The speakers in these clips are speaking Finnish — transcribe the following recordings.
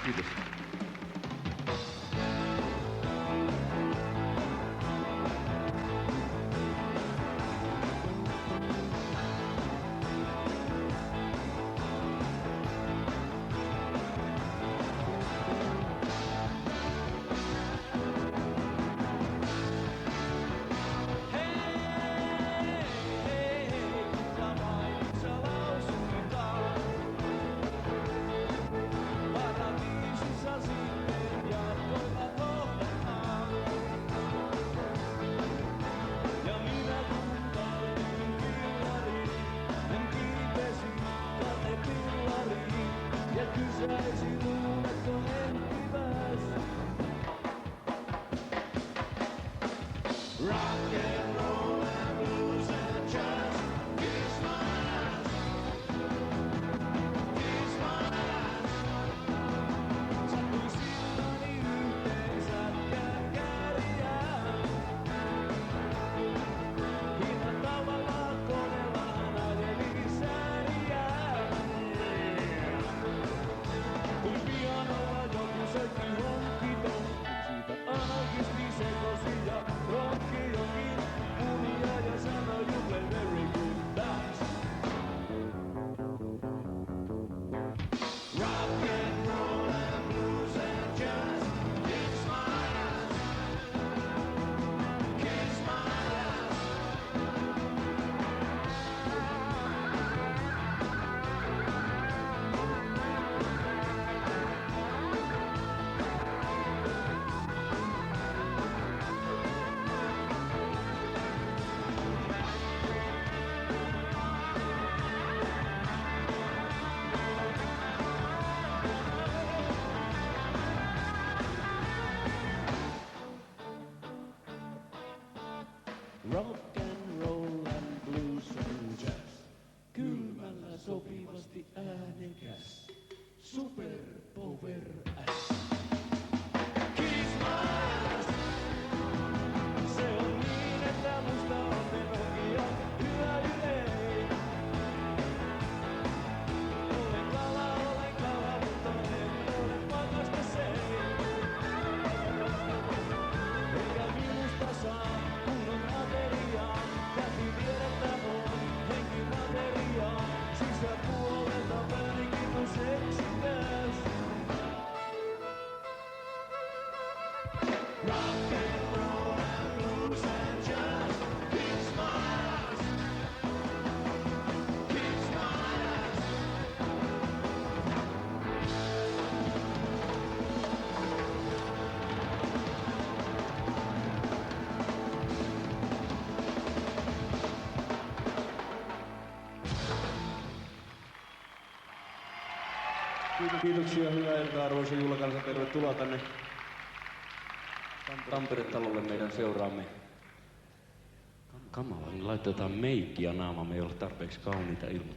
Kiitos. Rock and roll and blues and jazz. Kylmällä sopivasti äänekäs. Super Power S. Kiss my ass. Se on niin, että musta on melodian hyvä ylei. Olen kala, mutta en ole pakasta se. Eikä minusta saa kunnon ateriaa. Täytyy viedä on henkimateriaa. Sisäpuolelta välikin on seksikäs. Rock and roll and blues and jazz. Kiss my ass. Kiss my ass. Kiitoksia, hyvää iltaa arvoisa juhlakansa. Tervetuloa tänne Tampere-talolle meidän seuraamme. Kamala, niin laitetaan meikkiä naamamme, ei ole tarpeeksi kauniita ilmoja.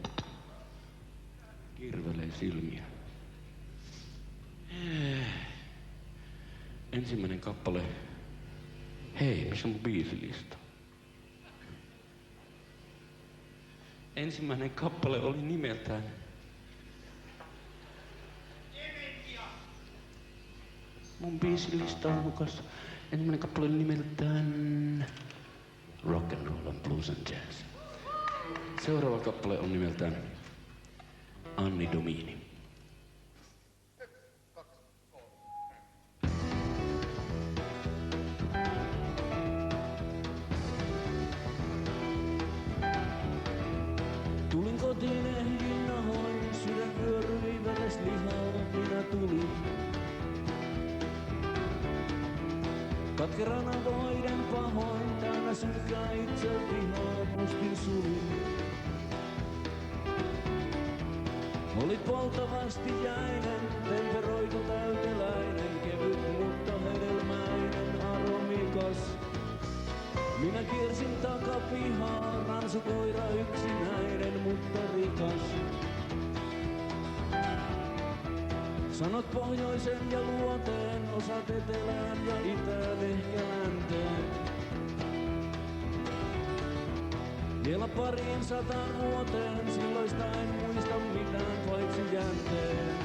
Kirvelee silmiä. Ensimmäinen kappale. Hei, missä on mun biisilista? Ensimmäinen kappale oli nimeltään mun biisilista on hukas. Ensimmäinen kappale on nimeltään Rock and Roll and Blues and Jazz. Seuraava kappale on nimeltään Anni Domini. Tulin kotiin ehjin nahoin, sydän vyöryi veres lihalla, minä tulin. Katkerana voiden pahoin, täynnä synkää itse vihaa, mustin sulin. Olit poltavasti jäinen, temperoitu täyteläinen, kevyt mutta hedelmäinen, aromikas. Minä kiersin takapihaa, ransukoira yksinäinen, mutta rikas. Sanot pohjoisen ja luoteen, osat etelään ja itään, ehkä länteen. Vielä 200 vuoteen, silloista en muista mitään paitsi jänteen.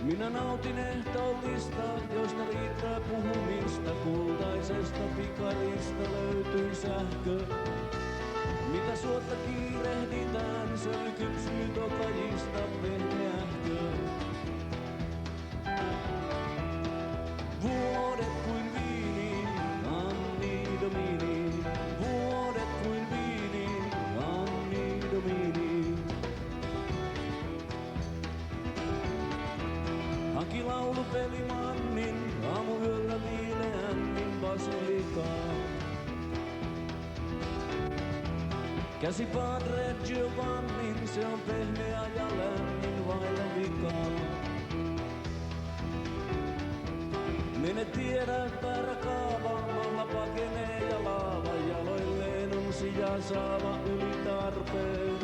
Minä nautin ehtoollista, josta riittää puhumista. Kultaisesta pikarista löytyy sähkö. Mitä suotta kiirehditään, se kypsyy tokajista pehmeähkö. Vuodet kuin viini, Anni Domini. Vuodet kuin viini, Anni Domini. Haki laulupelimannin, aamuyöllä viileännin basilikaa. Käsi Padre Giovannin, se on pehmeä ja lämmin vailla vikaa. Mene tiedä väärä kaava, maalla pakenee ja laava. Jaloilleen on sijaa saava yli tarpeen.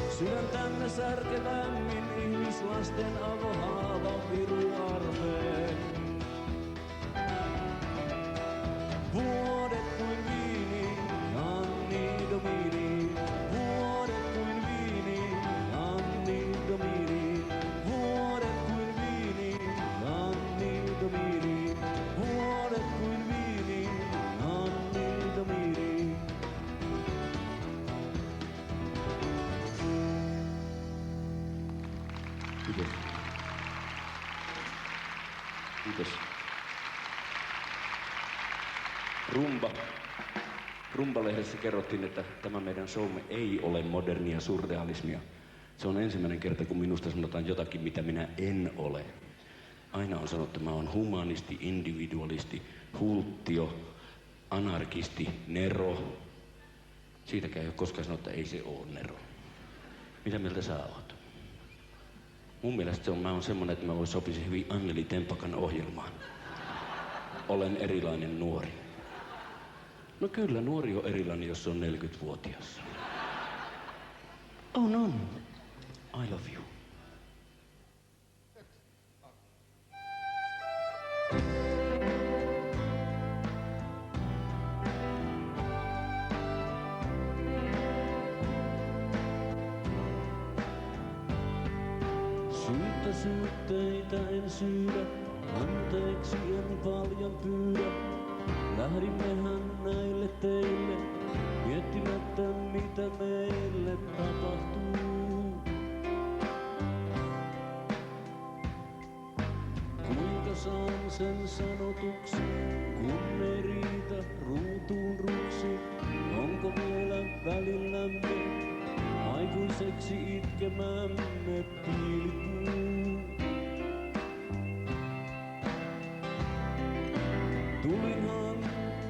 Sydän tänne särkevämmin, ihmislasten avohaava piru arveen. Vuodet kuin viini, Anni Domini. Vuodet kuin viini, Anni Domini. Vuodet kuin viini, Anni Domini. Vuodet kuin viini, Anni Domini. Kiitos. Kiitos. Rumba-lehdessä kerrottiin, että tämä meidän showmme ei ole modernia surrealismia. Se on ensimmäinen kerta, kun minusta sanotaan jotakin, mitä minä en ole. Aina on sanottu, että mä oon humanisti, individualisti, hulttio, anarkisti, nero. Siitäkään ei ole koskaan sanottu, että ei se oo nero. Mitä mieltä sä oot? Mun mielestä mä oon semmonen, että mä sopisin hyvin Anneli Tempakan ohjelmaan. Olen erilainen nuori. No kyllä, nuori on erilainen, jos se on 40-vuotias. Oh no, I love you. Syytteitä en syydä, anteeksi en paljon pyydä. Lähdimmehän näille teille, miettimättä mitä meille tapahtuu. Kuinka saan sen sanotuksi, kun ei riitä ruutuun ruksi? Onko vielä välillämme aikuiseksi itkemämme piilipuu? Tulinhan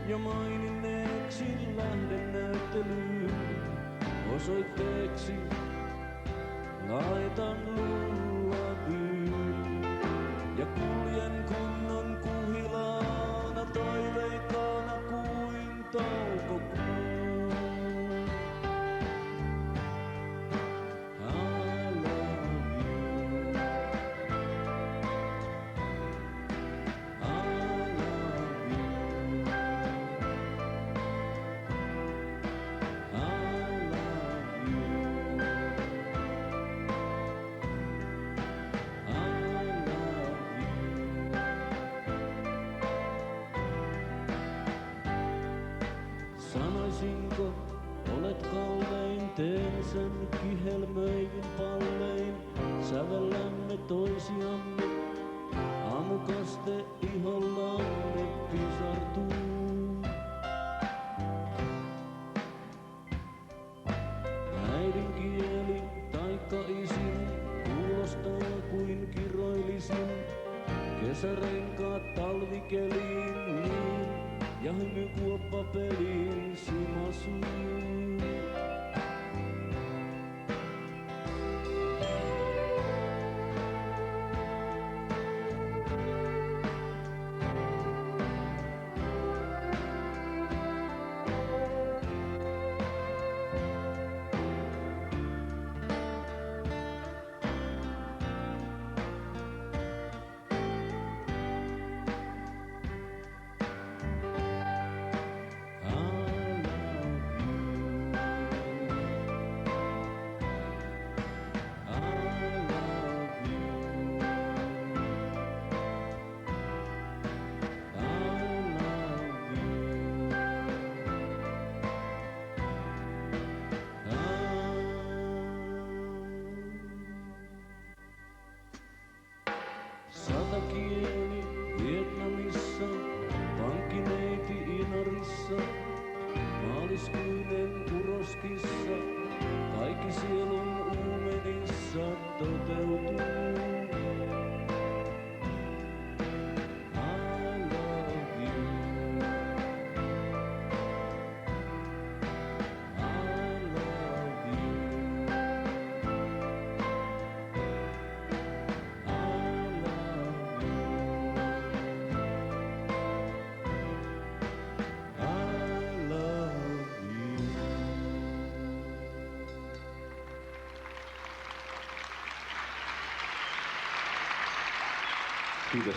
jo maininneeksi lähdenäyttelyyn. Osoitteeksi laitan lullabyyn. Ja kuljen kunnon kuhilaana toiveikkaana kuin toukokuu. Sanoisinko, olet kallein, teen sen kihelmöin pallein. Sävellämme toisiamme, aamukaste ihollamme pisartuu. Äidinkieli taikka isin kuulostaa kuin kiroilisin. Kesärenkaat talvikeliin niin. Ja hymykuoppa peliin simasuu. Kiitos.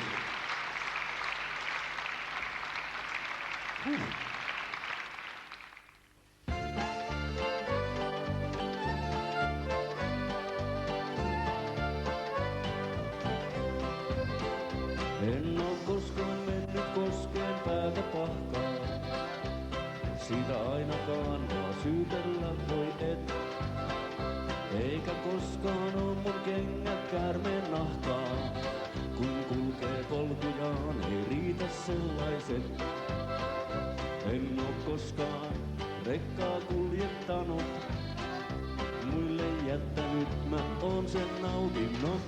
En oo koskaan mennyt koskeen päätä pahkaa. Siitä ainakaan mua syytellä voi et. Eikä koskaan oo mun kengät käärmeen nahkaa. Kun kulkee polkujaan ei riitä sellaiset. En oo koskaan rekkaa kuljettanut. Muille jättänyt mä oon sen nautinut.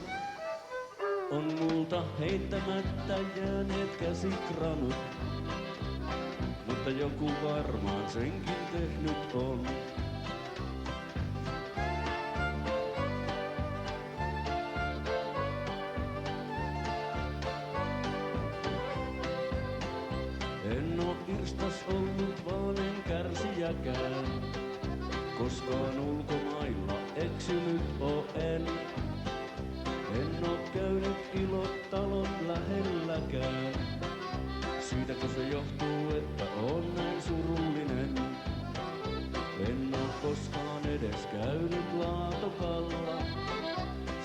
On multa heittämättä jääneet käsikranut, mutta joku varmaan senkin tehnyt on. En oo irstas ollut, vaan en kärsijäkään. Koskaan ulkomailla eksynyt oo en. En oo käynyt ilotalon lähelläkään. Siitäkö se johtuu, että on näin surullinen? En oo koskaan edes käynyt Laatokalla.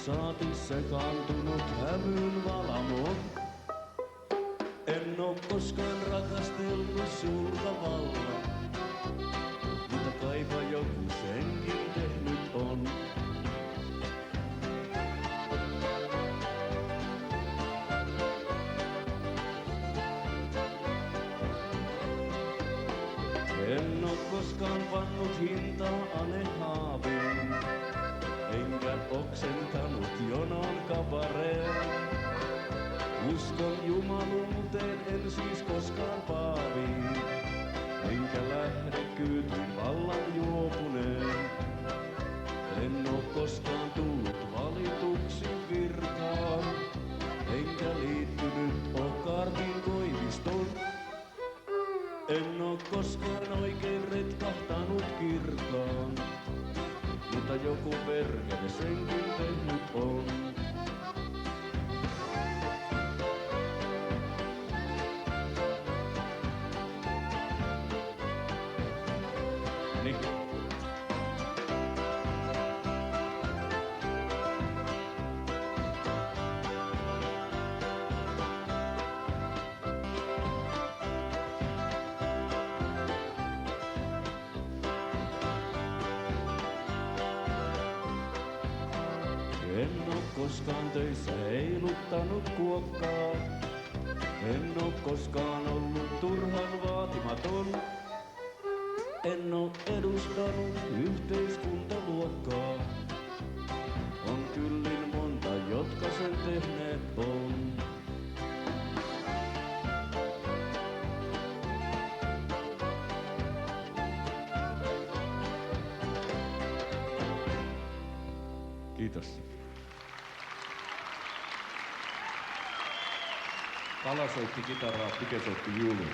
Saati sekaantunut hämyyn valamoon. En oo koskaan rakastellut suurta valla. Mutta kaipa joku senkin tehnyt on. En oo koskaan pannut hintaa ane haaviin, enkä oksentanut jonon kabareen. Uskon jumaluuteen, en siis koskaan paaviin, enkä lähde kyytiin vallan juopuneen. En oo koskaan tullut valituksi virkaan, enkä liittynyt Okartin koivistoon. En oo koskaan oikein retkahtanut kirkkaan, mutta joku perkele senkin tehnyt on. Niin. En oo koskaan töissä heiluttanut kuokkaa. En oo koskaan ollut turhan vaatimaton. En oo edustanut yhteiskuntaluokkaa. On kyllin monta, jotka sen tehneet on. Kiitos. Pala soitti kitaraa, Pike soitti juulua.